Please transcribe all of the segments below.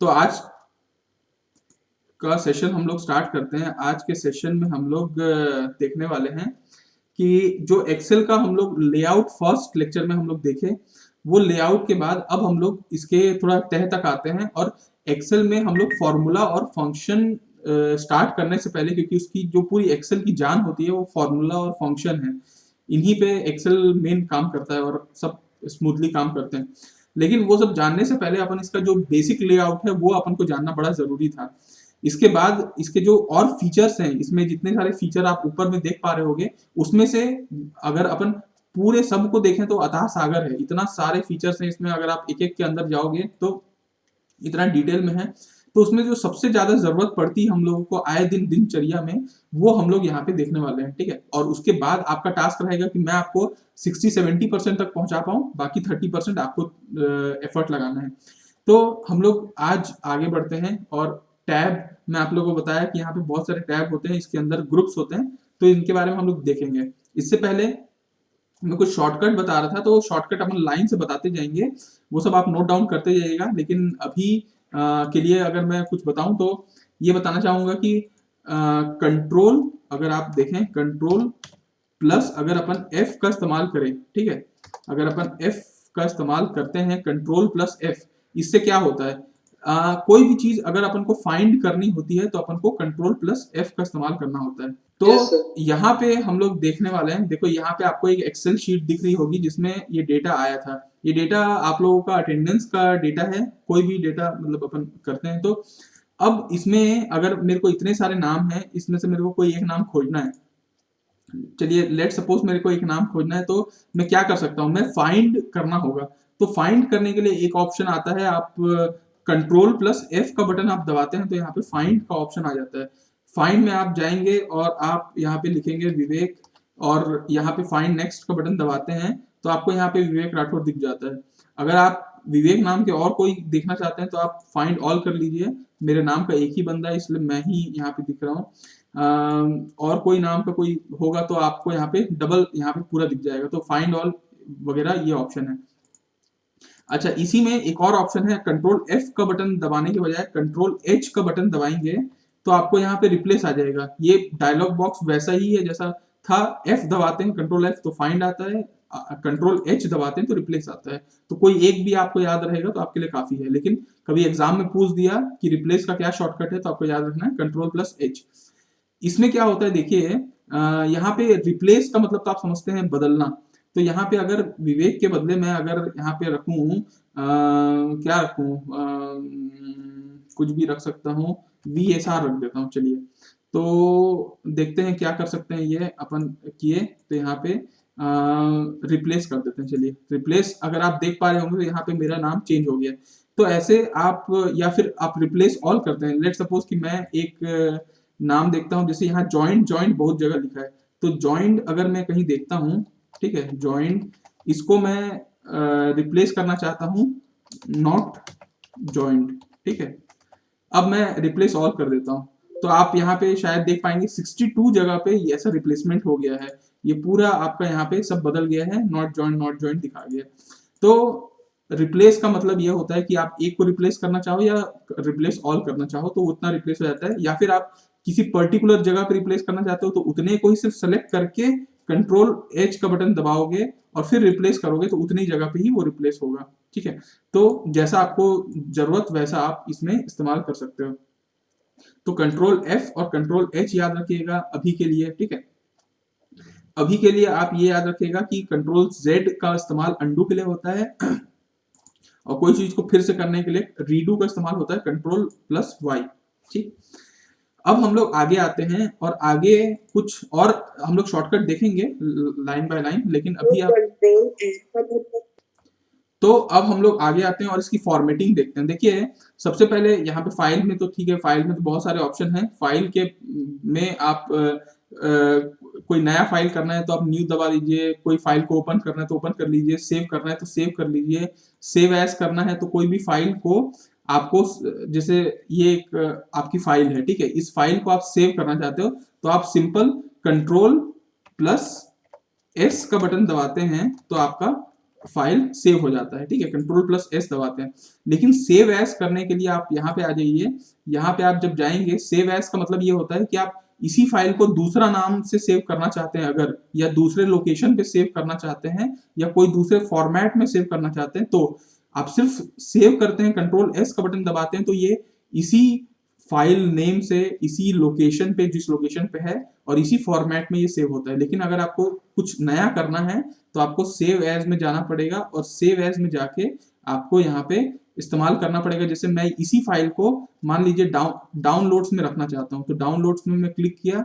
तो आज का सेशन हम लोग स्टार्ट करते हैं। आज के सेशन में हम लोग देखने वाले हैं कि जो एक्सेल का हम लोग लेआउट फर्स्ट लेक्चर में हम लोग देखे, वो लेआउट के बाद अब हम लोग इसके थोड़ा तह तक आते हैं और एक्सेल में हम लोग फॉर्मूला और फंक्शन स्टार्ट करने से पहले, क्योंकि उसकी जो पूरी एक्सेल की जान होती है वो फॉर्मूला और फंक्शन है, इन्हीं पे एक्सेल मेन काम करता है और सब स्मूथली काम करते हैं। लेकिन वो सब जानने से पहले अपन इसका जो बेसिक लेआउट है वो अपन को जानना बड़ा जरूरी था। इसके बाद इसके जो और फीचर्स हैं, इसमें जितने सारे फीचर आप ऊपर में देख पा रहे होगे, उसमें से अगर अपन पूरे सब को देखें तो अथाह सागर है, इतना सारे फीचर्स हैं इसमें। अगर आप एक एक के अंदर जाओगे तो इतना डिटेल में है, तो उसमें जो सबसे ज्यादा जरूरत पड़ती है हम लोगों को आए दिन दिनचर्या में, वो हम लोग यहाँ पे देखने वाले हैं, ठीक है। और उसके बाद आपका टास्क रहेगा कि मैं आपको 60-70% तक पहुंचा पाऊं, बाकी 30% आपको एफर्ट लगाना है। तो हम लोग आज आगे बढ़ते हैं। और टैब मैं आप लोगों को बताया कि यहाँ पे बहुत सारे टैब होते हैं, इसके अंदर ग्रुप्स होते हैं, तो इनके बारे में हम लोग देखेंगे। इससे पहले मैं कुछ शॉर्टकट बता रहा था, तो शॉर्टकट अपन लाइन से बताते जाएंगे, वो सब आप नोट डाउन करते जाइएगा। लेकिन अभी के लिए अगर मैं कुछ बताऊं तो ये बताना चाहूंगा कि कंट्रोल, अगर आप देखें कंट्रोल प्लस अगर अपन F का इस्तेमाल करें, ठीक है, अगर अपन F का इस्तेमाल करते हैं कंट्रोल प्लस F, इससे क्या होता है, कोई भी चीज अगर अपन को फाइंड करनी होती है तो अपन को कंट्रोल प्लस F का इस्तेमाल करना होता है। तो यहाँ पे हम लोग देखने वाले हैं, देखो यहाँ पे आपको एक एक्सेल शीट दिख रही होगी जिसमें ये डेटा आया था। ये डेटा आप लोगों का अटेंडेंस का डेटा है, कोई भी डेटा मतलब अपन करते हैं। तो अब इसमें अगर मेरे को इतने सारे नाम हैं, इसमें से मेरे को कोई एक नाम खोजना है। चलिए लेट सपोज मेरे को एक नाम खोजना है, तो मैं क्या कर सकता हूँ, मैं फाइंड करना होगा। तो फाइंड करने के लिए एक ऑप्शन आता है, आप कंट्रोल प्लस F का बटन आप दबाते हैं तो यहाँ पे फाइंड का ऑप्शन आ जाता है। फाइंड में आप जाएंगे और आप यहाँ पे लिखेंगे विवेक, और यहाँ पे फाइंड नेक्स्ट का बटन दबाते हैं तो आपको यहाँ पे विवेक राठौर दिख जाता है। अगर आप विवेक नाम के और कोई देखना चाहते हैं तो आप फाइंड ऑल कर लीजिए। मेरे नाम का एक ही बंदा है इसलिए मैं ही यहाँ पे दिख रहा हूँ। और कोई नाम का कोई होगा तो आपको यहाँ पे डबल यहाँ पे पूरा दिख जाएगा। तो फाइंड ऑल वगैरह ये ऑप्शन है। अच्छा, इसी में एक और ऑप्शन है, कंट्रोल F का बटन दबाने के बजाय कंट्रोल H का बटन दबाएंगे तो आपको यहाँ पे रिप्लेस आ जाएगा। ये डायलॉग बॉक्स वैसा ही है जैसा था। F दबाते हैं कंट्रोल F तो फाइंड आता है, कंट्रोल H दबाते हैं तो रिप्लेस आता है। तो कोई एक भी आपको याद रहेगा तो आपके लिए काफी है। लेकिन कभी एग्जाम में पूछ दिया कि रिप्लेस का क्या शॉर्टकट है तो आपको याद रखना है कंट्रोल प्लस H। इसमें क्या होता है देखिए, यहाँ पे रिप्लेस का मतलब तो आप समझते हैं बदलना। तो यहाँ पे अगर विवेक के बदले मैं अगर यहाँ पे रखूं, क्या रखूं, कुछ भी रख सकता हूँ, VSR रख देता हूँ। चलिए तो देखते हैं क्या कर सकते हैं, ये अपन किए तो यहाँ पे रिप्लेस कर देते हैं। चलिए रिप्लेस, अगर आप देख पा रहे होंगे तो यहाँ पे मेरा नाम चेंज हो गया। तो ऐसे आप, या फिर आप रिप्लेस ऑल करते हैं। लेट सपोज कि मैं एक नाम देखता हूँ, जैसे यहाँ जॉइंट जॉइंट बहुत जगह लिखा है, तो जॉइंट अगर मैं कहीं देखता हूँ, ठीक है, जॉइंट, इसको मैं रिप्लेस करना चाहता हूँ नॉट जॉइंट, ठीक है। अब मैं रिप्लेस ऑल कर देता हूँ तो आप यहाँ पे शायद देख पाएंगे 62 जगह पे ये ऐसा रिप्लेसमेंट हो गया है। ये पूरा आपका यहाँ पे सब बदल गया है, नॉट जॉइंट दिखा गया। तो रिप्लेस का मतलब ये होता है कि आप एक को रिप्लेस करना चाहो या रिप्लेस ऑल करना चाहो तो उतना रिप्लेस हो जाता है, या फिर आप किसी पर्टिकुलर जगह पे रिप्लेस करना चाहते हो तो उतने को ही सिर्फ सेलेक्ट करके कंट्रोल H का बटन दबाओगे और फिर रिप्लेस करोगे तो उतनी जगह पे ही वो रिप्लेस होगा, ठीक है। तो जैसा आपको जरूरत वैसा आप इसमें इस्तेमाल कर सकते हो। तो कंट्रोल F और कंट्रोल H याद रखिएगा अभी के लिए, ठीक है। अभी के लिए आप ये याद रखिएगा कि कंट्रोल Z का इस्तेमाल अंडू के लिए होता है और कोई चीज को फिर से करने के लिए रीडू का इस्तेमाल होता है कंट्रोल प्लस Y, ठीक। अब हम लोग आगे आते हैं और आगे कुछ और हम लोग शॉर्टकट देखेंगे लाइन बाय लाइन, लेकिन अभी आप, तो अब हम लोग आगे आते हैं और इसकी फॉर्मेटिंग देखते हैं। देखिए सबसे पहले यहाँ पे फाइल में तो ठीक है, फाइल में तो बहुत सारे ऑप्शन हैं। फाइल के में आप कोई नया फाइल करना है तो आप न्यू दबा दीजिए, कोई फाइल को ओपन करना है तो ओपन कर लीजिए, सेव करना है तो सेव कर लीजिए, सेव एज करना है तो कोई भी फाइल को आपको, जैसे ये एक आपकी फाइल है, ठीक है, इस फाइल को आप सेव करना चाहते हो तो आप सिंपल कंट्रोल प्लस S का बटन दबाते हैं तो आपका फाइल सेव हो जाता है, ठीक है, कंट्रोल प्लस एस दबाते हैं। लेकिन सेव एज करने के लिए आप यहाँ पे आ जाइए, यहाँ पे आप जब जाएंगे, सेव एज का मतलब ये होता है कि आप इसी फाइल को दूसरा नाम से सेव करना चाहते हैं अगर, या दूसरे लोकेशन पे सेव करना चाहते हैं, या कोई दूसरे फॉर्मेट में सेव करना चाहते हैं, तो आप सिर्फ सेव करते हैं, कंट्रोल एस का बटन दबाते हैं, तो ये इसी फाइल नेम से, इसी लोकेशन पे, जिस लोकेशन पे है, और इसी फॉर्मेट में ये सेव होता है। लेकिन अगर आपको कुछ नया करना है तो आपको सेव एज में जाना पड़ेगा, और सेव एज में जाके आपको यहाँ पे इस्तेमाल करना पड़ेगा। जैसे मैं इसी फाइल को मान लीजिए डाउनलोड्स में रखना चाहता हूँ, तो डाउनलोड्स में मैं क्लिक किया,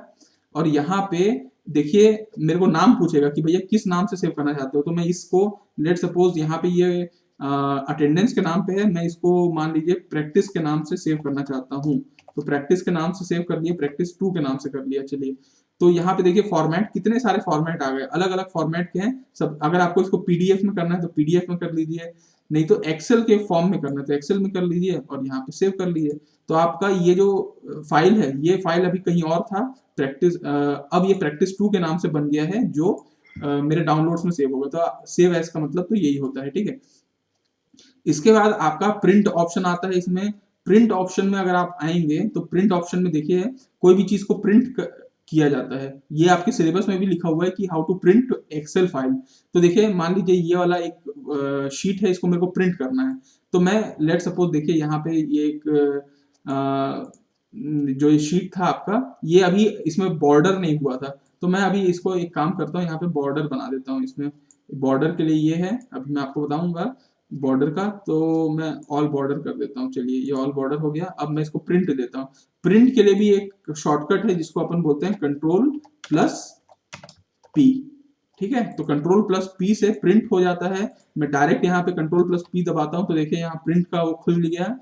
और यहाँ पे देखिए मेरे को नाम पूछेगा कि भैया किस नाम से सेव करना चाहते हो, तो मैं इसको लेट सपोज यहाँ पे ये अटेंडेंस के नाम पे है, मैं इसको मान लीजिए प्रैक्टिस के नाम से सेव करना चाहता हूँ, तो प्रैक्टिस के नाम से सेव कर लिया, प्रैक्टिस 2 के नाम से कर लिया। चलिए, तो यहाँ पे देखिए फॉर्मेट, कितने सारे फॉर्मेट आ गए, अलग अलग फॉर्मेट के हैं सब। अगर आपको इसको पीडीएफ में करना है तो पीडीएफ में कर लीजिए, नहीं तो एक्सेल के फॉर्म में करना है तो एक्सेल में कर लीजिए, और यहाँ पे सेव कर लीजिए। तो आपका ये जो फाइल है, ये फाइल अभी कहीं और था, प्रैक्टिस, अब ये प्रैक्टिस 2 के नाम से बन गया है, जो मेरे डाउनलोड्स में सेव होगा। तो सेव एज का मतलब तो यही होता है, ठीक है। इसके बाद आपका प्रिंट ऑप्शन आता है। इसमें प्रिंट ऑप्शन में अगर आप आएंगे तो प्रिंट ऑप्शन में देखिए कोई भी चीज को प्रिंट किया जाता है, ये आपके सिलेबस में भी लिखा हुआ है कि how to print Excel file. तो देखिए मान लीजिए ये वाला एक शीट है, इसको मेरे को प्रिंट करना है, तो मैं लेट सपोज देखिए यहाँ पे ये एक जो ये शीट था आपका, ये अभी इसमें बॉर्डर नहीं हुआ था, तो मैं अभी इसको एक काम करता हूँ, यहाँ पे बॉर्डर बना देता हूँ। इसमें बॉर्डर के लिए ये है, अभी मैं आपको बताऊंगा बॉर्डर का, तो मैं ऑल बॉर्डर कर देता हूँ। चलिए ये ऑल बॉर्डर हो गया। अब मैं इसको प्रिंट देता हूँ। प्रिंट के लिए भी एक शॉर्टकट है जिसको अपन बोलते हैं कंट्रोल प्लस पी, ठीक है। तो कंट्रोल प्लस पी से प्रिंट हो जाता है। मैं डायरेक्ट यहाँ पे कंट्रोल प्लस पी दबाता हूँ, तो देखिए यहाँ प्रिंट का वो खुल गया।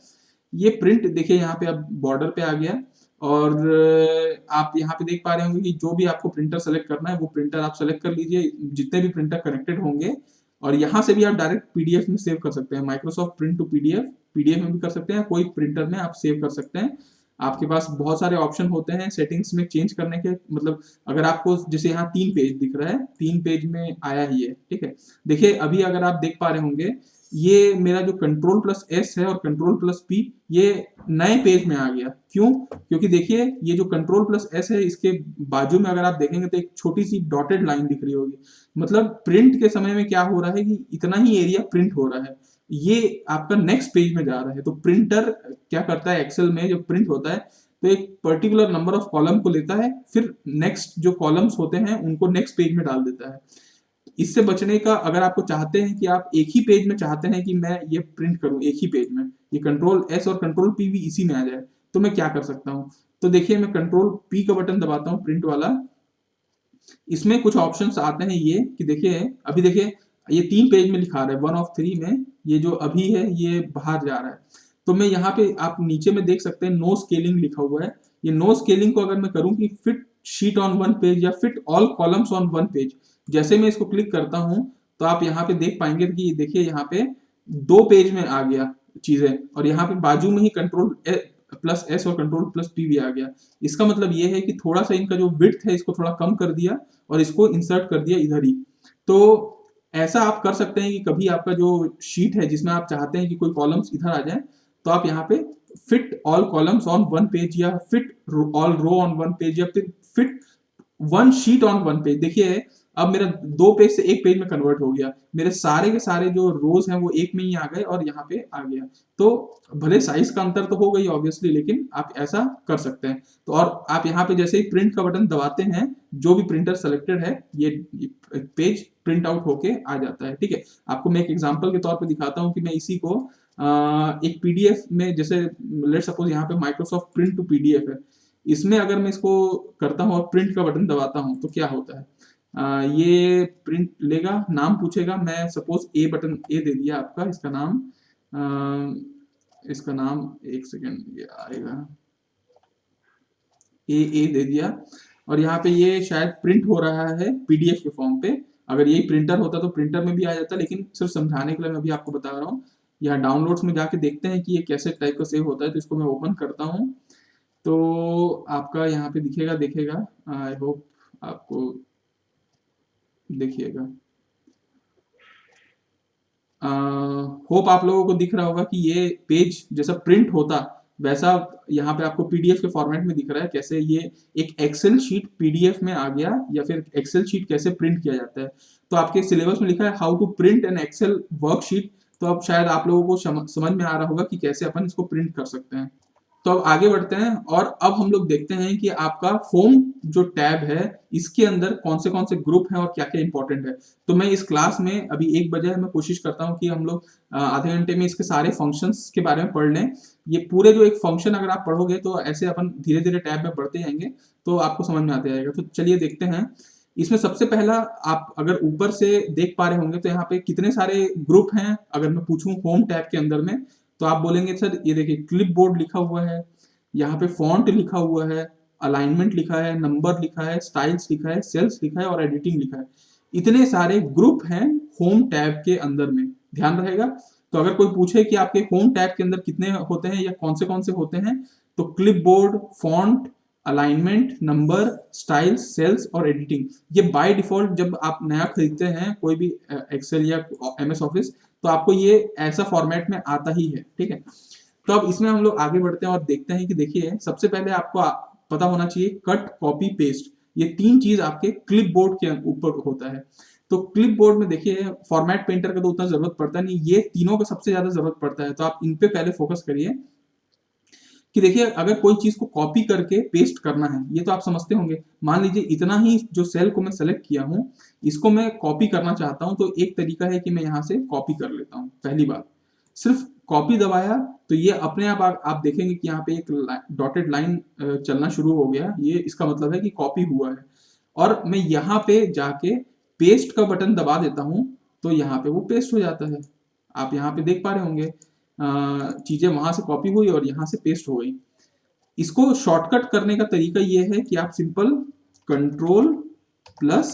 ये प्रिंट देखिए यहाँ पे अब बॉर्डर पे आ गया, और आप यहाँ पे देख पा रहे होंगे कि जो भी आपको प्रिंटर सेलेक्ट करना है वो प्रिंटर आप सेलेक्ट कर लीजिए, जितने भी प्रिंटर कनेक्टेड होंगे। और यहाँ से भी आप डायरेक्ट पीडीएफ में सेव कर सकते हैं, Microsoft print to PDF, PDF में भी कर सकते हैं, कोई प्रिंटर में आप सेव कर सकते हैं। आपके पास बहुत सारे ऑप्शन होते हैं सेटिंग्स में चेंज करने के, मतलब अगर आपको जैसे यहाँ 3 पेज दिख रहा है, 3 पेज में आया ही है, ठीक है। देखिए अभी अगर आप देख पा रहे होंगे, ये मेरा जो कंट्रोल प्लस एस है और कंट्रोल प्लस पी, ये नए पेज में आ गया। क्यों? क्योंकि देखिए ये जो कंट्रोल प्लस एस है, इसके बाजू में अगर आप देखेंगे तो एक छोटी सी डॉटेड लाइन दिख रही होगी, मतलब प्रिंट के समय में क्या हो रहा है कि इतना ही एरिया प्रिंट हो रहा है, ये आपका नेक्स्ट पेज में जा रहा है। तो प्रिंटर क्या करता है, एक्सेल में जब प्रिंट होता है तो एक पर्टिकुलर नंबर ऑफ कॉलम को लेता है, फिर नेक्स्ट जो कॉलम्स होते हैं उनको नेक्स्ट पेज में डाल देता है। इससे बचने का, अगर आपको चाहते हैं कि आप एक ही पेज में चाहते हैं कि मैं ये प्रिंट करूं एक ही पेज में, ये कंट्रोल एस और कंट्रोल पी भी इसी में आ जाए, तो मैं क्या कर सकता हूं। तो देखिए मैं कंट्रोल पी का बटन दबाता हूं, प्रिंट वाला। इसमें कुछ ऑप्शंस आते हैं, ये कि देखिए अभी देखिए ये 3 पेज में लिखा रहा है, 1 of 3 में, ये जो अभी है ये बाहर जा रहा है। तो मैं यहाँ पे आप नीचे में देख सकते हैं नो स्केलिंग लिखा हुआ है। ये नो स्केलिंग को अगर मैं करूँ कि fit sheet on one page या fit all columns on one page, जैसे मैं इसको क्लिक करता हूँ तो आप यहाँ पे देख पाएंगे कि देखिए यहाँ पे 2 पेज में आ गया चीजें, और यहाँ पे बाजू में ही कंट्रोल प्लस एस और कंट्रोल प्लस पी भी आ गया। इसका मतलब ये है कि थोड़ा सा इनका जो विड्थ है इसको थोड़ा कम कर दिया, और इसको इंसर्ट कर दिया इधर ही। तो ऐसा आप कर सकते हैं कि कभी आपका जो शीट है जिसमें आप चाहते हैं कि कोई कॉलम्स इधर आ जाए, तो आप यहाँ पे fit all columns on one page, या fit all row on one page, या फिर fit one sheet on one page. देखिए अब मेरा 2 पेज से 1 पेज में कन्वर्ट हो गया, मेरे सारे के सारे जो रोज हैं वो एक में ही आ गए और यहाँ पे आ गया। तो भले साइज का अंतर तो हो गई ऑब्वियसली, लेकिन आप ऐसा कर सकते हैं। तो और आप यहाँ पे जैसे ही प्रिंट का बटन दबाते हैं, जो भी प्रिंटर सेलेक्टेड है ये पेज प्रिंट आउट होके आ जाता है, ठीक है। आपको मैं एक एग्जांपल के तौर पे दिखाता हूँ कि मैं इसी को एक पीडीएफ में, जैसे लेट सपोज यहाँ पे माइक्रोसॉफ्ट प्रिंट टू पीडीएफ है, इसमें अगर मैं इसको करता हूँ और प्रिंट का बटन दबाता हूँ तो क्या होता है, ये प्रिंट लेगा, नाम पूछेगा, मैं सपोज ए बटन ए दे दिया आपका, इसका नाम एक सेकेंड ये आएगा, ए दे दिया, और यहाँ पे ये शायद प्रिंट हो रहा है पीडीएफ के फॉर्म पे। अगर यही प्रिंटर होता तो प्रिंटर में भी आ जाता, लेकिन सिर्फ समझाने के लिए मैं अभी आपको बता रहा हूँ। यहाँ डाउनलोड्स में जाके देखते हैं कि ये कैसे टाइप का सेव होता है, तो इसको मैं ओपन करता हूँ। तो आपका यहाँ पे दिखेगा, देखेगा, आई होप आपको देखिएगा। होप आप लोगों को दिख रहा होगा कि ये पेज जैसा प्रिंट होता वैसा यहाँ पे आपको पीडीएफ के फॉर्मेट में दिख रहा है, कैसे ये एक एक्सेल शीट पीडीएफ में आ गया, या फिर एक्सेल शीट कैसे प्रिंट किया जाता है। तो आपके सिलेबस में लिखा है how to print an Excel worksheet, तो अब शायद आप लोगों को समझ में आ रहा होगा कि कैसे अपन इसको प्रिंट कर सकते हैं। तो अब आगे बढ़ते हैं और अब हम लोग देखते हैं कि आपका होम जो टैब है इसके अंदर कौन से ग्रुप हैं और क्या क्या इंपॉर्टेंट है। तो मैं इस क्लास में अभी एक बजे मैं कोशिश करता हूँ कि हम लोग आधे घंटे में इसके सारे फंक्शंस के बारे में पढ़ लें। ये पूरे जो एक फंक्शन अगर आप पढ़ोगे तो ऐसे अपन धीरे धीरे टैब में पढ़ते जाएंगे तो आपको समझ में आते जाएगा। तो चलिए देखते हैं। इसमें सबसे पहला आप अगर ऊपर से देख पा रहे होंगे तो यहाँ पे कितने सारे ग्रुप हैं। अगर मैं पूछूं होम टैब के अंदर में तो आप बोलेंगे सर ये देखिए क्लिप बोर्ड लिखा हुआ है, यहाँ पे फॉन्ट लिखा हुआ है, अलाइनमेंट लिखा है, नंबर लिखा है, स्टाइल्स लिखा है, सेल्स लिखा है और एडिटिंग लिखा है। इतने सारे ग्रुप हैं होम टैब के अंदर में, ध्यान रहेगा। तो अगर कोई पूछे कि आपके होम टैब के अंदर कितने होते हैं या कौन से होते हैं, तो clipboard, font, alignment, number, style, cells और एडिटिंग, ये बाय डिफॉल्ट जब आप नया खरीदते हैं कोई भी एक्सेल या एमएस ऑफिस तो आपको ये ऐसा फॉर्मेट में आता ही है, ठीक है। तो अब इसमें हम लोग आगे बढ़ते हैं और देखते हैं कि देखिए सबसे पहले आपको पता होना चाहिए कट, कॉपी, पेस्ट, ये तीन चीज आपके क्लिप बोर्ड के ऊपर होता है। तो क्लिप बोर्ड में देखिए फॉर्मेट पेंटर का तो उतना जरूरत पड़ता नहीं, ये तीनों का सबसे ज्यादा जरूरत पड़ता है, तो आप इन पे पहले फोकस करिए कि देखिए अगर कोई चीज को कॉपी करके पेस्ट करना है, ये तो आप समझते होंगे। मान लीजिए इतना ही जो सेल को मैं सेलेक्ट किया हूं इसको मैं कॉपी करना चाहता हूं, तो एक तरीका है कि मैं यहां से कॉपी कर लेता हूं। पहली बात, सिर्फ कॉपी दबाया तो ये अपने आप देखेंगे कि यहाँ पे एक डॉटेड लाइन चलना शुरू हो गया, ये इसका मतलब है कि कॉपी हुआ है। और मैं यहाँ पे जाके पेस्ट का बटन दबा देता हूं तो यहाँ पे वो पेस्ट हो जाता है। आप यहाँ पे देख पा रहे होंगे चीजें वहां से कॉपी हुई और यहाँ से पेस्ट हो गई। इसको शॉर्टकट करने का तरीका ये है कि आप सिंपल कंट्रोल प्लस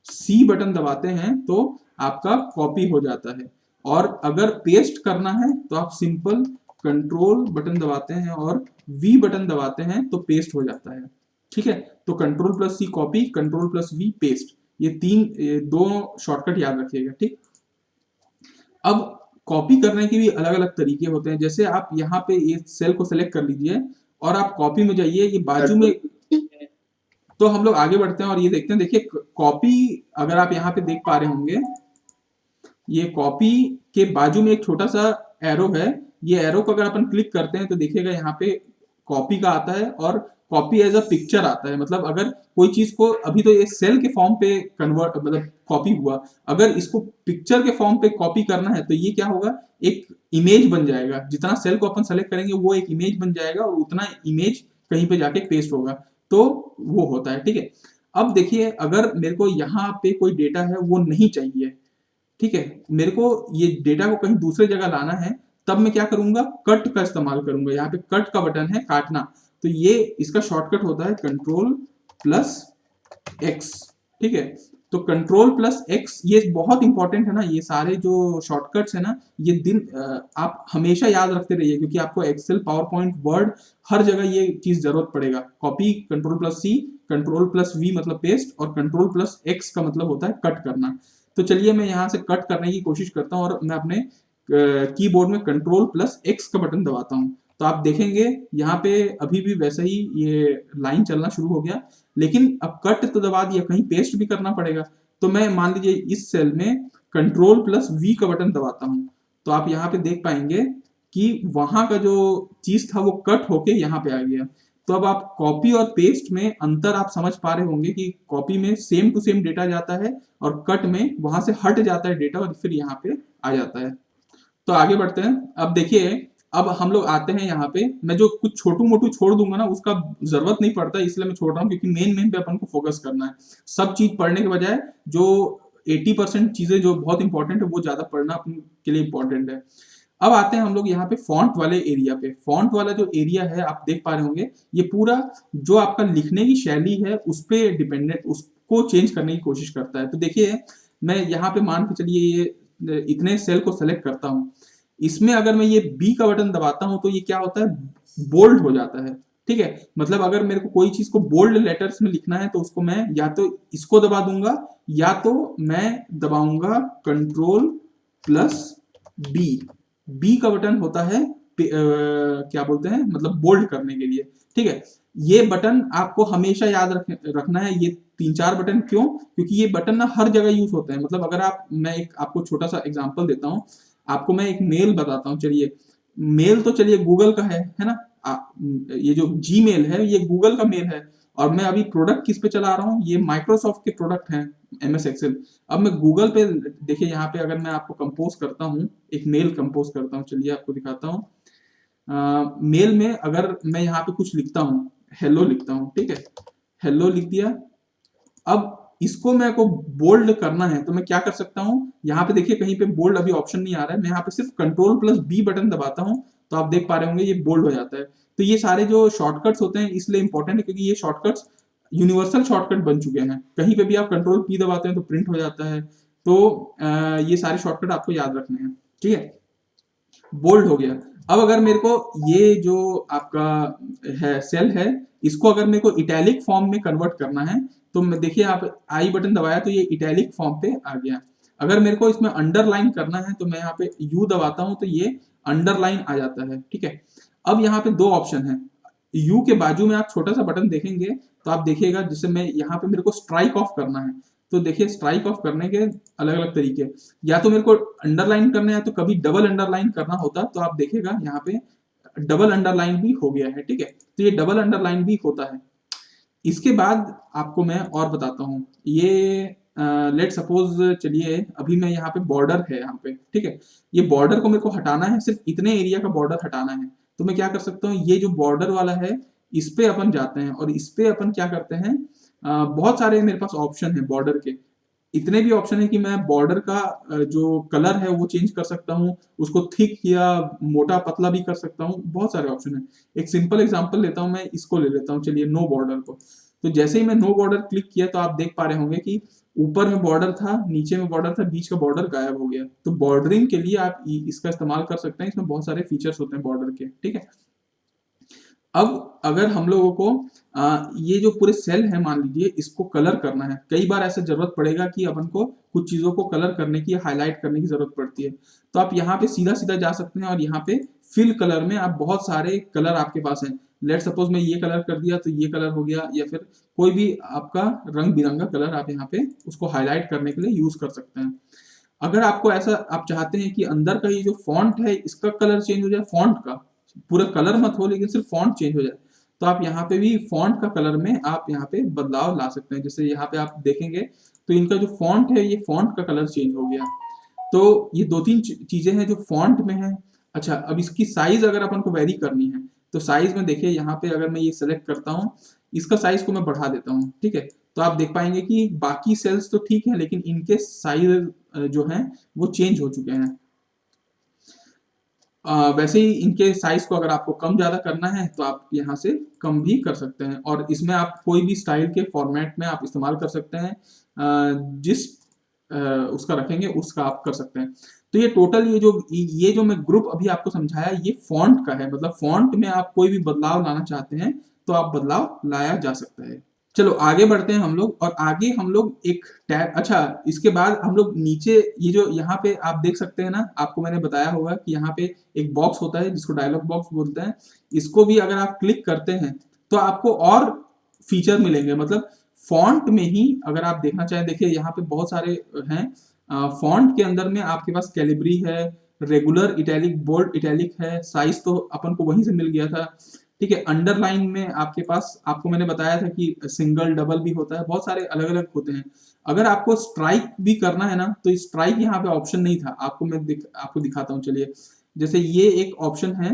सी बटन दबाते हैं तो आपका कॉपी हो जाता है, और अगर पेस्ट करना है तो आप सिंपल कंट्रोल बटन दबाते हैं और वी बटन दबाते हैं तो पेस्ट हो जाता है, ठीक है। तो control plus C copy, control plus V paste, ये दो शॉर्टकट याद रखिएगा, ठीक। अब कॉपी करने के भी अलग अलग तरीके होते हैं। जैसे आप यहाँ पे ये सेल को सेलेक्ट कर लीजिए और आप कॉपी में जाइए, ये बाजू में, तो हम लोग आगे बढ़ते हैं और ये देखते हैं। देखिए कॉपी अगर आप यहाँ पे देख पा रहे होंगे, ये कॉपी के बाजू में एक छोटा सा एरो है, ये एरो को अगर अपन क्लिक करते हैं तो देखिएगा यहाँ पे कॉपी का आता है और कॉपी एज अ पिक्चर आता है। मतलब अगर कोई चीज को अभी तो ये सेल के फॉर्म पे कन्वर्ट मतलब कॉपी हुआ, अगर इसको पिक्चर के फॉर्म पे कॉपी करना है तो ये क्या होगा, एक इमेज बन जाएगा। जितना सेल को अपन सेलेक्ट करेंगे वो एक इमेज बन जाएगा और उतना इमेज कहीं पे जाके पेस्ट होगा, तो वो होता है, ठीक है। अब देखिए अगर मेरे को यहाँ पे कोई डेटा है वो नहीं चाहिए, ठीक है, मेरे को ये डेटा को कहीं दूसरे जगह लाना है, तब मैं क्या करूंगा, कट का इस्तेमाल करूंगा। यहाँ पे कट का बटन है, काटना, तो ये इसका शॉर्टकट होता है कंट्रोल प्लस एक्स, ठीक है। तो कंट्रोल प्लस एक्स ये बहुत इंपॉर्टेंट है ना, ये सारे जो शॉर्टकट्स है ना, ये आप हमेशा याद रखते रहिए क्योंकि आपको एक्सेल, पावर पॉइंट, वर्ड हर जगह ये चीज जरूरत पड़ेगा। Copy control plus C, control plus V मतलब पेस्ट, और कंट्रोल प्लस एक्स का मतलब होता है कट करना। तो चलिए मैं यहाँ से कट करने की कोशिश करता हूँ और मैं अपने कीबोर्ड में कंट्रोल प्लस एक्स का बटन दबाता हूँ, तो आप देखेंगे यहाँ पे अभी भी वैसे ही ये लाइन चलना शुरू हो गया। लेकिन अब कट तो दबा दिया, कहीं पेस्ट भी करना पड़ेगा। तो मैं मान लीजिए इस सेल में कंट्रोल प्लस वी का बटन दबाता हूँ, तो आप यहाँ पे देख पाएंगे कि वहां का जो चीज था वो कट होके यहाँ पे आ गया। तो अब आप कॉपी और पेस्ट में अंतर आप समझ पा रहे होंगे कि कॉपी में सेम टू सेम डेटा जाता है और कट में वहां से हट जाता है डेटा और फिर यहाँ पे आ जाता है। तो आगे बढ़ते हैं। अब देखिए अब हम लोग आते हैं यहाँ पे, मैं जो कुछ छोटू मोटू छोड़ दूंगा ना उसका जरूरत नहीं पड़ता, इसलिए मैं छोड़ रहा हूँ क्योंकि मेन पे अपन को फोकस करना है। सब चीज पढ़ने के बजाय जो 80% चीजें जो बहुत इंपॉर्टेंट है वो ज्यादा पढ़ना अपन के लिए इंपॉर्टेंट है। अब आते हैं हम लोग यहाँ पे फॉन्ट वाले एरिया पे। फॉन्ट वाला जो एरिया है आप देख पा रहे होंगे, ये पूरा जो आपका लिखने की शैली है उस पर डिपेंडेंट, उसको चेंज करने की कोशिश करता है। तो देखिए मैं यहाँ पे मान के चलिए ये इतने सेल को सेलेक्ट करता हूँ, इसमें अगर मैं ये बी का बटन दबाता हूं तो ये क्या होता है, बोल्ड हो जाता है, ठीक है। मतलब अगर मेरे को कोई चीज को बोल्ड लेटर्स में लिखना है तो उसको मैं या तो इसको दबा दूंगा या तो मैं दबाऊंगा कंट्रोल प्लस बी, बी का बटन होता है क्या बोलते हैं, मतलब बोल्ड करने के लिए, ठीक है। ये बटन आपको हमेशा याद रखना है। ये 3-4 बटन क्यों, क्योंकि ये बटन ना हर जगह यूज होते हैं। मतलब अगर आप, मैं एक आपको छोटा सा एग्जांपल देता हूँ, आपको मैं एक मेल बताता हूँ। चलिए, मेल तो चलिए गूगल का है ना। ये जो जीमेल है ये गूगल का मेल है, और मैं अभी प्रोडक्ट किस पे चला रहा हूँ, ये माइक्रोसॉफ्ट के प्रोडक्ट हैं, एमएस एक्सेल। अब मैं गूगल पे, देखिए यहाँ पे अगर मैं आपको कंपोज करता हूँ, एक मेल कंपोज करता हूँ, चलिए आपको दिखाता हूँ। मेल में अगर मैं यहाँ पे कुछ लिखता हूँ, हेलो लिखता हूँ, ठीक है, हेलो लिख दिया। अब इसको मेरे को बोल्ड करना है तो मैं क्या कर सकता हूँ, यहाँ पे देखिए कहीं पे बोल्ड अभी ऑप्शन नहीं आ रहा है, मैं यहाँ पे सिर्फ कंट्रोल प्लस बी बटन दबाता हूँ, तो आप देख पा रहे होंगे ये बोल्ड हो जाता है। तो ये सारे जो शॉर्टकट्स होते हैं इसलिए इंपॉर्टेंट है, क्योंकि ये शॉर्टकट्स यूनिवर्सल शॉर्टकट बन चुके हैं। कहीं पे भी आप कंट्रोल पी दबाते हैं तो प्रिंट हो जाता है। तो ये सारे शॉर्टकट आपको याद रखने हैं, ठीक है। बोल्ड हो गया। अब अगर मेरे को ये जो आपका है सेल है, इसको अगर मेरे को इटैलिक फॉर्म में कन्वर्ट करना है, तो मैं देखिए आप आई बटन दबाया तो ये इटैलिक फॉर्म पे आ गया। अगर मेरे को इसमें अंडरलाइन करना है तो मैं यहाँ पे यू दबाता हूँ तो ये अंडरलाइन आ जाता है, ठीक है। अब यहाँ पे 2 ऑप्शन है। यू के बाजू में आप छोटा सा बटन देखेंगे तो आप देखिएगा, जिससे मैं यहाँ पे मेरे को स्ट्राइक ऑफ करना है। तो देखिए स्ट्राइक ऑफ करने के अलग अलग तरीके, या तो मेरे को अंडरलाइन करना है तो कभी डबल अंडरलाइन करना होता, तो आप देखिएगा यहाँ पे डबल अंडरलाइन भी हो गया है, ठीक है। तो ये डबल अंडरलाइन भी होता है। इसके बाद आपको मैं और बताता हूँ, ये लेट सपोज, चलिए अभी मैं यहाँ पे बॉर्डर है यहाँ पे, ठीक है। ये बॉर्डर को मेरे को हटाना है, सिर्फ इतने एरिया का बॉर्डर हटाना है। तो मैं क्या कर सकता हूँ, ये जो बॉर्डर वाला है इस पे अपन जाते हैं, और इस पे अपन क्या करते हैं, बहुत सारे मेरे पास ऑप्शन है बॉर्डर के। इतने भी ऑप्शन है कि मैं बॉर्डर का जो कलर है वो चेंज कर सकता हूँ, उसको थिक या मोटा पतला भी कर सकता हूँ, बहुत सारे ऑप्शन है। एक सिंपल एग्जांपल लेता हूँ, मैं इसको ले लेता हूँ, चलिए नो बॉर्डर को। तो जैसे ही मैं नो बॉर्डर क्लिक किया तो आप देख पा रहे होंगे कि ऊपर में बॉर्डर था, नीचे में बॉर्डर था, बीच का बॉर्डर गायब हो गया। तो बॉर्डरिंग के लिए आप इसका इस्तेमाल कर सकते हैं, इसमें बहुत सारे फीचर्स होते हैं बॉर्डर के, ठीक है। अब अगर हम लोगों को ये जो पूरे सेल है मान लीजिए इसको कलर करना है, कई बार ऐसा जरूरत पड़ेगा कि अपन को कुछ चीजों को कलर करने की, हाईलाइट करने की जरूरत पड़ती है। तो आप यहाँ पे सीधा सीधा जा सकते हैं और यहाँ पे फिल कलर में आप बहुत सारे कलर आपके पास हैं। लेट सपोज मैं ये कलर कर दिया तो ये कलर हो गया, या फिर कोई भी आपका रंग बिरंगा कलर आप यहाँ पे उसको हाईलाइट करने के लिए यूज कर सकते हैं। अगर आपको ऐसा आप चाहते हैं कि अंदर का ये जो फॉन्ट है इसका कलर चेंज हो जाए, फॉन्ट का पूरा कलर मत हो लेकिन सिर्फ फॉन्ट चेंज हो जाए, तो आप यहाँ पे भी फॉन्ट का कलर में आप यहाँ पे बदलाव ला सकते हैं। जैसे यहाँ पे आप देखेंगे तो इनका जो फॉन्ट है ये फॉन्ट का कलर चेंज हो गया। तो ये 2-3 चीजें हैं जो फॉन्ट में है। अच्छा, अब इसकी साइज अगर अपन को वेरी करनी है तो साइज में देखिए यहाँ पे अगर मैं ये सेलेक्ट करता हूँ, इसका साइज को मैं बढ़ा देता हूँ, ठीक है। तो आप देख पाएंगे कि बाकी सेल्स तो ठीक है लेकिन इनके साइज जो है वो चेंज हो चुके हैं। वैसे ही इनके साइज को अगर आपको कम ज्यादा करना है तो आप यहाँ से कम भी कर सकते हैं, और इसमें आप कोई भी स्टाइल के फॉर्मेट में आप इस्तेमाल कर सकते हैं। जिस उसका रखेंगे उसका आप कर सकते हैं। तो ये टोटल ये जो मैं ग्रुप अभी आपको समझाया ये फॉन्ट का है, मतलब फॉन्ट में आप कोई भी बदलाव लाना चाहते हैं तो आप बदलाव लाया जा सकता है। चलो आगे बढ़ते हैं हम लोग, और आगे हम लोग एक टैब, अच्छा इसके बाद हम लोग नीचे ये जो यहाँ पे आप देख सकते हैं ना, आपको मैंने बताया होगा कि यहाँ पे एक बॉक्स होता है जिसको डायलॉग बॉक्स बोलते हैं। इसको भी अगर आप क्लिक करते हैं तो आपको और फीचर मिलेंगे, मतलब फॉन्ट में ही अगर आप देखना चाहें, देखिए यहाँ पे बहुत सारे हैं। फॉन्ट के अंदर में आपके पास कैलिब्री है, रेगुलर इटैलिक, बोल्ड इटैलिक है, साइज तो अपन को वहीं से मिल गया था, ठीक है। अंडरलाइन में आपके पास, आपको मैंने बताया था कि सिंगल डबल भी होता है, बहुत सारे अलग अलग होते हैं। अगर आपको स्ट्राइक भी करना है ना तो स्ट्राइक यहाँ पे ऑप्शन नहीं था, आपको मैं आपको दिखाता हूँ, चलिए। जैसे ये एक ऑप्शन है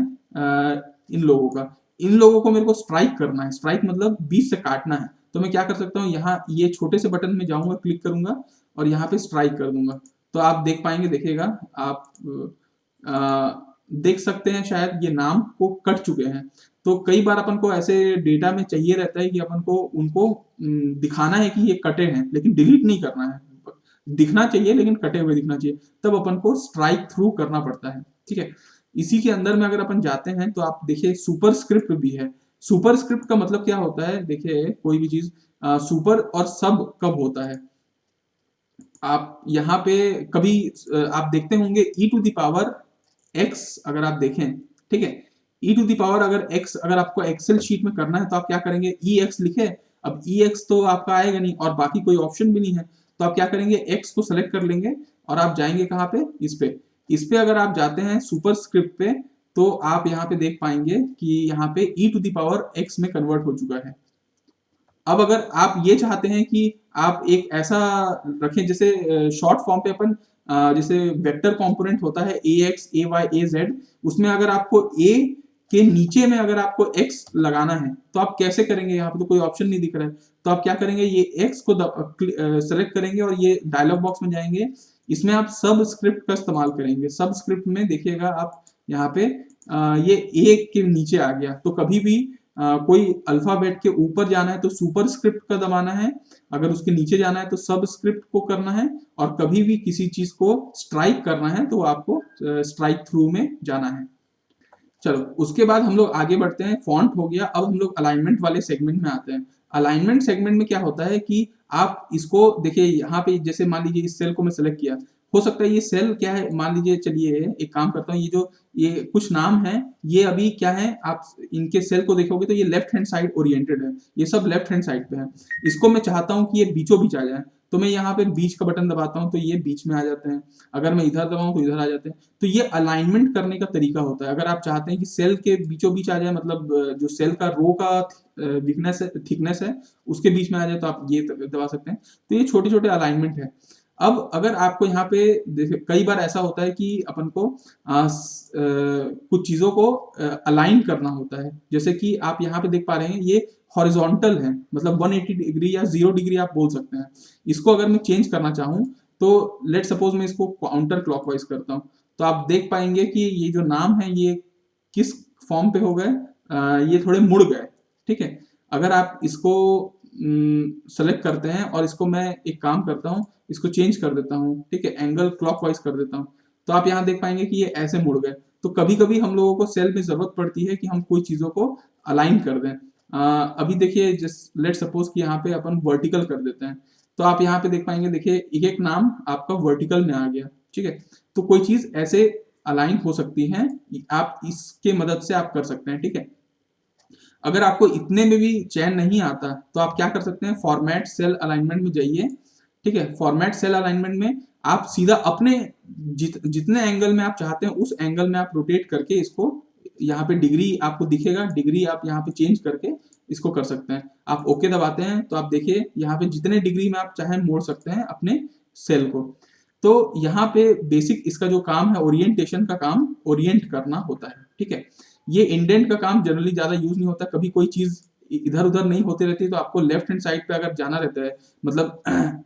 इन लोगों का, इन लोगों को मेरे को स्ट्राइक करना है, स्ट्राइक मतलब बीच से काटना है। तो मैं क्या कर सकता हूँ, यहाँ ये छोटे से बटन में जाऊंगा, क्लिक करूंगा और यहाँ पे स्ट्राइक कर दूंगा। तो आप देख पाएंगे, देखिएगा आप देख सकते हैं शायद ये नाम को कट चुके हैं। तो कई बार अपन को ऐसे डेटा में चाहिए रहता है कि अपन को उनको दिखाना है कि ये कटे हैं लेकिन डिलीट नहीं करना है, दिखना चाहिए लेकिन कटे हुए दिखना चाहिए, तब अपन को स्ट्राइक थ्रू करना पड़ता है, ठीक है। इसी के अंदर में अगर अपन जाते हैं तो आप देखिए सुपर स्क्रिप्ट भी है। सुपर स्क्रिप्ट का मतलब क्या होता है, देखिए कोई भी चीज सुपर और सब कब होता है, आप यहाँ पे कभी आप देखते होंगे e to the power x, अगर आप देखें, ठीक है, e टू द पावर अगर x अगर आपको एक्सेल शीट में करना है तो आप क्या करेंगे, ex लिखे। अब ex तो आपका आएगा नहीं और बाकी कोई ऑप्शन भी नहीं है, तो आप क्या करेंगे, x को सेलेक्ट कर लेंगे और आप जाएंगे कहाँ पे, इस पे अगर आप जाते हैं सुपर स्क्रिप्ट पे, तो आप यहाँ पे देख पाएंगे कि यहाँ पे e to the power x में कन्वर्ट हो चुका है। अब अगर आप ये चाहते हैं कि आप एक ऐसा रखें जैसे शॉर्ट फॉर्म पे अपन जैसे वेक्टर कंपोनेंट होता है ए एक्स ए वाई ए जेड, उसमें अगर आपको ए के नीचे में अगर आपको x लगाना है तो आप कैसे करेंगे, यहाँ पे तो कोई ऑप्शन नहीं दिख रहा है, तो आप क्या करेंगे, ये x को सेलेक्ट करेंगे और ये डायलॉग बॉक्स में जाएंगे, इसमें आप सब स्क्रिप्ट का इस्तेमाल करेंगे। सब स्क्रिप्ट में देखिएगा आप यहाँ पे ये ए के नीचे आ गया, तो कभी भी कोई अल्फाबेट के ऊपर जाना है तो सुपर स्क्रिप्ट का दबाना है, अगर उसके नीचे जाना है तो सब स्क्रिप्ट को करना है, और कभी भी किसी चीज को स्ट्राइक करना है तो आपको स्ट्राइक थ्रू में जाना है। चलो उसके बाद हम लोग आगे बढ़ते हैं, फॉन्ट हो गया, अब हम लोग अलाइनमेंट वाले सेगमेंट में आते हैं। अलाइनमेंट सेगमेंट में क्या होता है कि आप इसको देखिए, यहाँ पे जैसे मान लीजिए इस सेल को मैं सेलेक्ट किया, हो सकता है ये सेल क्या है, मान लीजिए, चलिए एक काम करता हूँ, ये कुछ नाम है, ये अभी क्या है, आप इनके सेल को देखोगे तो ये लेफ्ट हैंड साइड ओरिएंटेड है, ये सब लेफ्ट हैंड साइड पे है। इसको मैं चाहता हूँ कि ये बीचों बीच आ जाए, तो मैं यहाँ पे बीच का बटन दबाता हूँ तो ये बीच में आ जाते हैं, अगर मैं इधर दबाऊँ तो इधर आ जाते हैं। तो ये अलाइनमेंट करने का तरीका होता है। अगर आप चाहते हैं कि सेल के बीचों बीच आ जाए, मतलब जो सेल का रो का थिकनेस है उसके बीच में आ जाए, तो आप ये दबा सकते हैं। तो ये छोटे छोटे अलाइनमेंट है। अब अगर आपको यहाँ पे कई बार ऐसा होता है कि अपन को कुछ चीजों को अलाइन करना होता है, जैसे कि आप यहाँ पे देख पा रहे हैं ये हॉरिजॉन्टल है, मतलब 180 डिग्री या 0 डिग्री आप बोल सकते हैं। इसको अगर मैं चेंज करना चाहूँ तो लेट सपोज मैं इसको काउंटर क्लॉकवाइज करता हूँ, तो आप देख पाएंगे कि ये जो नाम है ये किस फॉर्म पे हो गए, ये थोड़े मुड़ गए, ठीक है। अगर आप इसको सेलेक्ट करते हैं और इसको मैं एक काम करता हूँ, इसको चेंज कर देता हूँ, ठीक है, एंगल क्लॉकवाइज कर देता हूँ, तो आप यहाँ देख पाएंगे कि ये ऐसे मुड़ गए। तो कभी कभी हम लोगों को सेल में जरूरत पड़ती है कि हम कोई चीजों को अलाइन कर दें। अभी देखिए, जिस लेट सपोज कि यहाँ पे अपन वर्टिकल कर देते हैं, तो आप यहाँ पे देख पाएंगे, देखिए एक एक नाम आपका वर्टिकल में आ गया, ठीक है। तो कोई चीज ऐसे अलाइन हो सकती है, आप इसके मदद से आप कर सकते हैं, ठीक है। अगर आपको इतने में भी चयन नहीं आता तो आप क्या कर सकते हैं, फॉर्मेट सेल अलाइनमेंट में जाइए, ठीक है। फॉर्मेट सेल अलाइनमेंट में आप सीधा अपने जितने एंगल में आप चाहते हैं उस एंगल में आप रोटेट करके इसको, यहाँ पे डिग्री आपको दिखेगा, डिग्री आप यहाँ पे चेंज करके इसको कर सकते हैं। आप ओके दबाते हैं तो आप देखिए यहाँ पे जितने डिग्री में आप चाहें मोड़ सकते हैं अपने सेल को। तो यहाँ पे बेसिक इसका जो काम है, ओरिएंटेशन का काम ओरिएंट करना होता है, ठीक है। ये इंडेंट का काम जनरली ज्यादा यूज नहीं होता, कभी कोई चीज इधर उधर नहीं होती रहती तो आपको लेफ्ट हैंड साइड पे अगर जाना रहता है, मतलब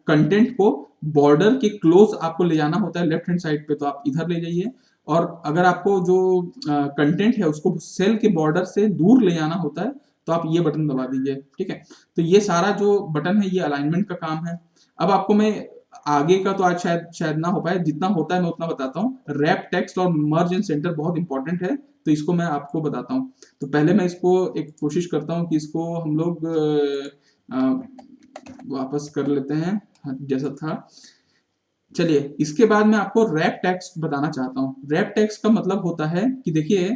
कंटेंट को बॉर्डर के क्लोज आपको ले जाना होता है लेफ्ट हैंड साइड पे, तो आप इधर ले जाइए, और अगर आपको जो कंटेंट है उसको सेल के बॉर्डर से दूर ले जाना होता है तो आप ये बटन दबा दीजिए, ठीक है। तो ये सारा जो बटन है ये अलाइनमेंट का काम है। अब आपको मैं आगे का तो आज शायद शायद ना हो पाए, जितना होता है मैं उतना बताता हूँ। रैप टेक्स्ट और मर्ज एंड सेंटर बहुत इंपॉर्टेंट है, तो इसको मैं आपको बताता हूँ। तो पहले मैं इसको एक कोशिश करता हूँ कि इसको हम लोग वापस कर लेते हैं जैसा था। चलिए इसके बाद मैं आपको रैप टेक्स्ट बताना चाहता हूँ। रैप टेक्स्ट का मतलब होता है कि देखिए,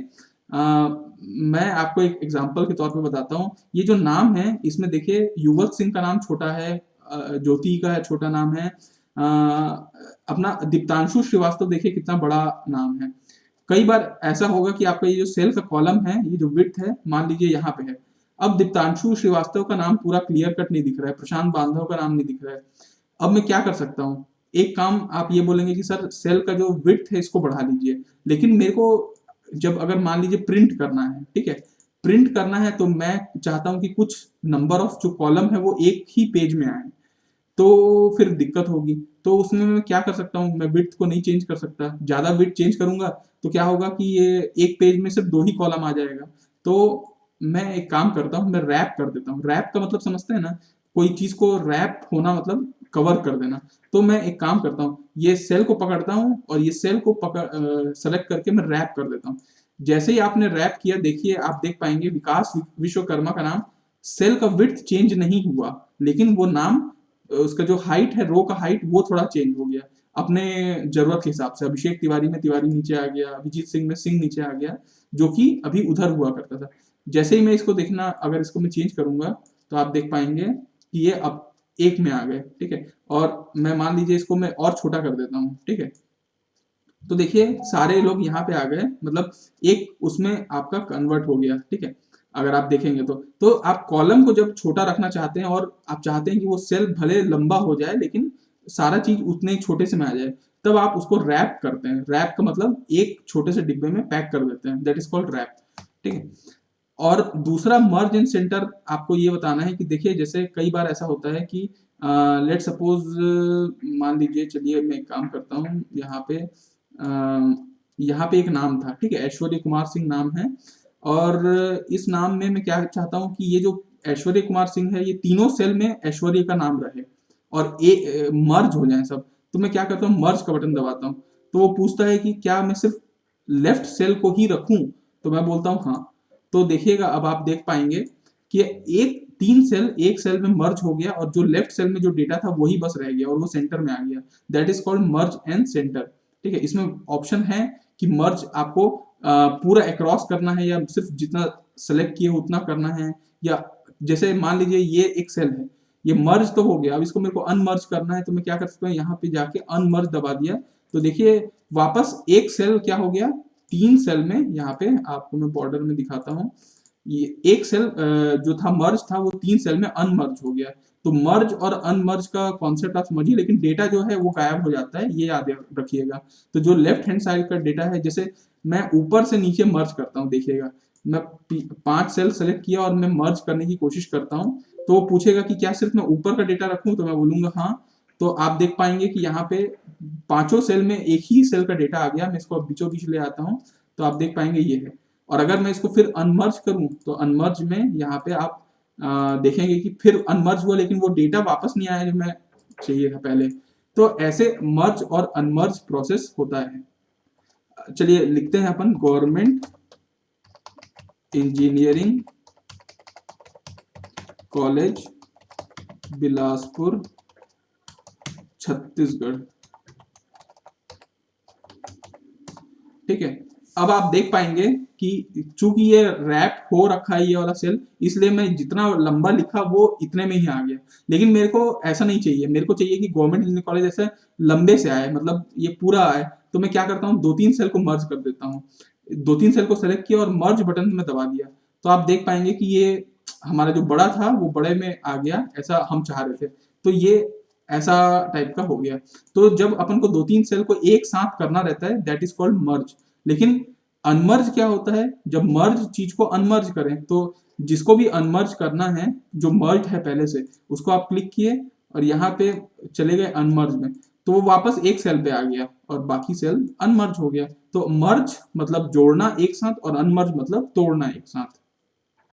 मैं आपको एक एग्जांपल के तौर पे बताता हूँ। ये जो नाम है इसमें देखिए युवक सिंह का नाम छोटा है, ज्योति का है छोटा नाम है, अपना दीप्तांशु श्रीवास्तव देखिए कितना बड़ा नाम है। कई बार ऐसा होगा कि आपका ये जो सेल का कॉलम है, ये जो विड्थ है, मान लीजिए यहाँ पे है। अब दीप्तांशु श्रीवास्तव का नाम पूरा क्लियर कट नहीं दिख रहा है, प्रशांत बांधव का नाम नहीं दिख रहा है। अब मैं क्या कर सकता हूँ, एक काम आप ये बोलेंगे कि सर सेल का जो विड्थ है इसको बढ़ा लीजिए, लेकिन मेरे को जब अगर मान लीजिए प्रिंट करना है, ठीक है, प्रिंट करना है तो मैं चाहता हूं कि कुछ नंबर ऑफ जो कॉलम है वो एक ही पेज में आए, तो फिर दिक्कत होगी। तो उसमें मैं क्या कर सकता हूँ, मैं विड्थ को नहीं चेंज कर सकता, ज्यादा विड्थ चेंज करूंगा तो क्या होगा कि ये एक पेज में सिर्फ 2 ही कॉलम आ जाएगा। तो मैं एक काम करता हूँ, मैं रैप कर देता हूँ। रैप का मतलब समझते हैं ना, कोई चीज को रैप होना मतलब कवर कर देना। तो मैं एक काम करता हूँ, ये सेल को पकड़ता हूँ और ये सेल को पकड़ सेलेक्ट करके मैं रैप कर देता हूँ। जैसे ही आपने रैप किया, देखिए आप देख पाएंगे विकास विश्वकर्मा का नाम, सेल का विड्थ चेंज नहीं हुआ, लेकिन वो नाम उसका जो हाइट है, रो का हाइट वो थोड़ा चेंज हो गया अपने जरूरत के हिसाब से। अभिषेक तिवारी में तिवारी नीचे आ गया, अभिजीत सिंह में सिंह नीचे आ गया, जो कि अभी उधर हुआ करता था। जैसे ही मैं इसको देखना, अगर इसको मैं चेंज करूंगा तो आप देख पाएंगे कि ये अब एक में आ गए, ठीक है। और मैं मान लीजिए इसको मैं और छोटा कर देता हूँ, ठीक है। तो देखिए सारे लोग यहाँ पे आ गए, मतलब एक उसमें आपका कन्वर्ट हो गया, ठीक है। अगर आप देखेंगे तो आप कॉलम को जब छोटा रखना चाहते हैं और आप चाहते हैं कि वो सेल भले लंबा हो जाए लेकिन सारा चीज उतने ही छोटे से में आ जाए, तब आप उसको रैप करते हैं। रैप का मतलब एक छोटे से डिब्बे में पैक कर देते हैं, दैट इज कॉल्ड रैप, ठीक है। और दूसरा मर्ज इन सेंटर, आपको ये बताना है कि देखिए जैसे कई बार ऐसा होता है कि लेट सपोज, मान लीजिए, चलिए मैं एक काम करता हूँ यहाँ पे एक नाम था, ठीक है, ऐश्वर्य कुमार सिंह नाम है। और इस नाम में मैं क्या चाहता हूँ कि ये जो ऐश्वर्य कुमार सिंह है, ये तीनों सेल में ऐश्वर्य का नाम रहे और एक मर्ज हो जाए सब। तो मैं क्या करता हूँ, मर्ज का बटन दबाता हूँ, तो वो पूछता है कि क्या मैं सिर्फ लेफ्ट सेल को ही रखूं, तो मैं बोलता हूँ हाँ। तो देखिएगा अब आप देख पाएंगे कि एक तीन सेल एक सेल में मर्ज हो गया और जो लेफ्ट सेल में जो डेटा था वही बस रह गया और वो सेंटर में आ गया। That is called merge and centre, ठीक है। इसमें ऑप्शन है कि मर्ज आपको पूरा अक्रॉस करना है या सिर्फ जितना सेलेक्ट किए उतना करना है, या जैसे मान लीजिए ये एक सेल है, ये मर्ज तो हो गया, अब इसको मेरे को अनमर्ज करना है, तो मैं क्या कर सकता हूँ, यहाँ पे जाके अनमर्ज दबा दिया। तो देखिए वापस एक सेल क्या हो गया, तीन सेल में, यहाँ पे आपको मैं बॉर्डर में दिखाता हूँ, ये एक सेल जो था मर्ज था वो तीन सेल में अनमर्ज हो गया। तो मर्ज और अनमर्ज का कॉन्सेप्ट आप समझिए, लेकिन डेटा जो है वो गायब हो जाता है, ये याद रखिएगा। तो जो लेफ्ट हैंड साइड का डेटा है, जैसे मैं ऊपर से नीचे मर्ज करता हूँ, देखिएगा मैं 5 सेल सेलेक्ट किया और मैं मर्ज करने की कोशिश करता हूँ, तो वो पूछेगा कि क्या सिर्फ मैं ऊपर का डेटा रखूं, तो मैं बोलूंगा हाँ। तो आप देख पाएंगे कि यहाँ पे पांचों सेल में एक ही सेल का डेटा आ गया। मैं इसको बीचों बीच ले आता हूँ, तो आप देख पाएंगे ये है। और अगर मैं इसको फिर अनमर्ज करूं, तो अनमर्ज में यहाँ पे आप देखेंगे कि फिर अनमर्ज हुआ लेकिन वो डेटा वापस नहीं आया जो मैं चाहिए था पहले। तो ऐसे मर्ज और अनमर्ज प्रोसेस होता है। चलिए लिखते हैं अपन, government engineering college Bilaspur Chhattisgarh, ठीक है। अब आप देख पाएंगे कि चूंकि ये रैप हो रखा है ये वाला सेल, इसलिए मैं जितना लंबा लिखा वो इतने में ही आ गया। लेकिन मेरे को ऐसा नहीं चाहिए, मेरे को चाहिए कि गवर्नमेंट इंजीनियरिंग कॉलेज ऐसे लंबे से आए, मतलब ये पूरा आए। तो मैं क्या करता हूँ, दो तीन सेल को मर्ज कर देता हूँ, दो तीन सेल को सेलेक्ट किया और मर्ज बटन में दबा दिया। तो आप देख पाएंगे कि ये हमारा जो बड़ा था वो बड़े में आ गया, ऐसा हम चाह रहे थे। तो ये ऐसा टाइप का हो गया। तो जब अपन को दो तीन सेल को एक साथ करना रहता है, दैट इज कॉल्ड मर्ज। लेकिन अनमर्ज क्या होता है, जब मर्ज चीज को अनमर्ज करें, तो जिसको भी अनमर्ज करना है, जो मर्ज है पहले से, उसको आप क्लिक किए और यहाँ पे चले गए अनमर्ज में, तो वो वापस एक सेल पे आ गया और बाकी सेल अनमर्ज हो गया। तो मर्ज मतलब जोड़ना एक साथ और अनमर्ज मतलब तोड़ना एक साथ।